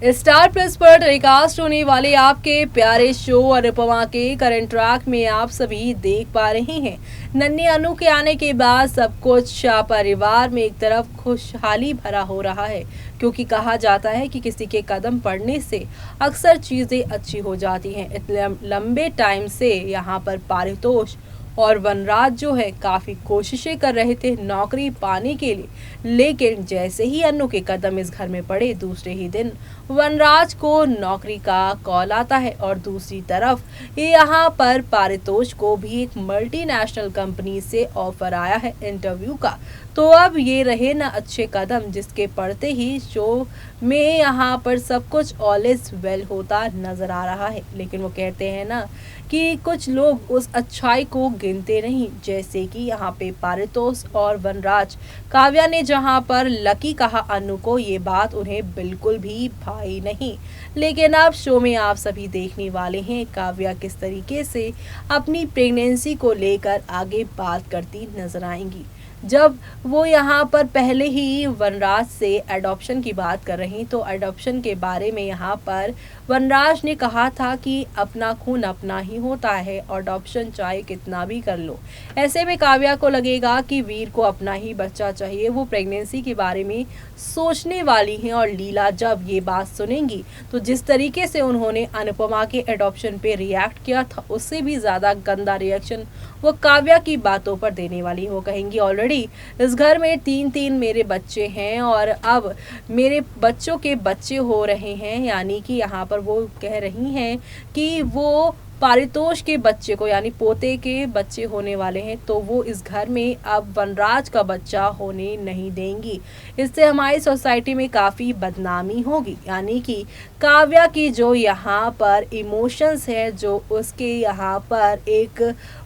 Star plus पर telecast होने वाले आपके प्यारे शो अनुपमा के करंट ट्रैक में आप सभी देख पा रहे हैं। नन्ही अनु के आने के बाद सब कुछ परिवार में एक तरफ खुशहाली भरा हो रहा है, क्योंकि कहा जाता है कि किसी के कदम पड़ने से अक्सर चीजें अच्छी हो जाती हैं। इतने लंबे टाइम से यहाँ पर पारितोष और वनराज जो है काफी कोशिशें कर रहे थे नौकरी पाने के लिए, लेकिन जैसे ही अन्नू के कदम इस घर में पड़े दूसरे ही दिन वनराज को नौकरी का कॉल आता है। और दूसरी तरफ यहाँ पर पारितोष को भी एक मल्टीनेशनल कंपनी से ऑफर आया है इंटरव्यू का। तो अब ये रहे ना अच्छे कदम, जिसके पड़ते ही शो में यहाँ पर सब कुछ ऑल इज वेल होता नजर आ रहा है। लेकिन वो कहते हैं ना कि कुछ लोग उस अच्छाई को गिनते नहीं, जैसे कि यहाँ पे पारितोष और वनराज। काव्या ने जहाँ पर लकी कहा अनु को, ये बात उन्हें बिल्कुल भी भाई नहीं। लेकिन अब शो में आप सभी देखने वाले हैं काव्या किस तरीके से अपनी प्रेगनेंसी को लेकर आगे बात करती नजर आएंगी। जब वो यहाँ पर पहले ही वनराज से एडॉप्शन की बात कर रही, तो एडॉप्शन के बारे में यहाँ पर वनराज ने कहा था कि अपना खून अपना ही होता है, एडॉप्शन चाहे कितना भी कर लो। ऐसे में काव्या को लगेगा कि वीर को अपना ही बच्चा चाहिए। वो प्रेगनेंसी के बारे में सोचने वाली हैं और लीला जब ये बात सुनेंगी तो जिस तरीके से उन्होंने अनुपमा के एडॉप्शन पे रिएक्ट किया था, उससे भी ज़्यादा गंदा रिएक्शन वो काव्या की बातों पर देने वाली। वो कहेंगी ऑलरेडी इस घर में 3-3 मेरे बच्चे हैं और अब मेरे बच्चों के बच्चे हो रहे हैं, यानी कि यहाँ पर वो कह रही हैं कि वो पारितोष के बच्चे को यानी पोते के बच्चे होने वाले हैं, तो वो इस घर में अब वनराज का बच्चा होने नहीं देंगी। इससे हमारी सोसाइटी में काफ़ी बदनामी होगी। यानी कि काव्या की जो यहाँ पर इमोशंस है, जो उसके यहाँ पर एक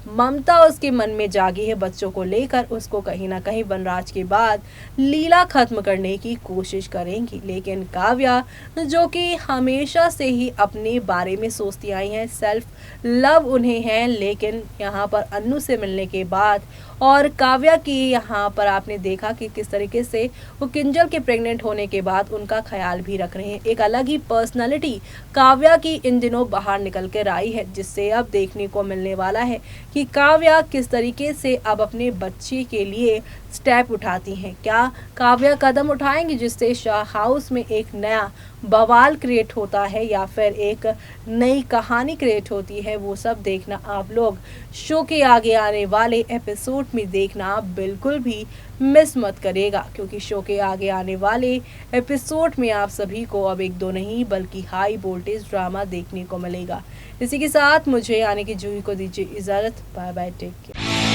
ममता उसके मन में जागी है बच्चों को लेकर, उसको कहीं ना कहीं वनराज के बाद लीला खत्म करने की कोशिश करेंगी। लेकिन काव्या जो कि हमेशा से ही अपने बारे में सोचती आई हैं, सेल्फ लव उन्हें है, लेकिन यहाँ पर अन्नू से मिलने के बाद और काव्या की यहाँ पर आपने देखा कि किस तरीके से वो किंजल के प्रेग्नेंट होने के बाद उनका ख्याल भी रख रहे हैं। एक अलग ही पर्सनालिटी काव्या की इन दिनों बाहर निकल कर आई है, जिससे अब देखने को मिलने वाला है कि काव्या किस तरीके से अब अपने बच्चे के लिए स्टेप उठाती हैं। क्या काव्या कदम उठाएंगी जिससे शाह हाउस में एक नया बवाल क्रिएट होता है या फिर एक नई कहानी क्रिएट होती है, वो सब देखना आप लोग शो के आगे आने वाले एपिसोड में देखना बिल्कुल भी मिस मत करेगा, क्योंकि शो के आगे आने वाले एपिसोड में आप सभी को अब 1-2 नहीं बल्कि हाई वोल्टेज ड्रामा देखने को मिलेगा। इसी के साथ मुझे यानी कि जूही को दीजिए इजाज़त। Bye bye, take care.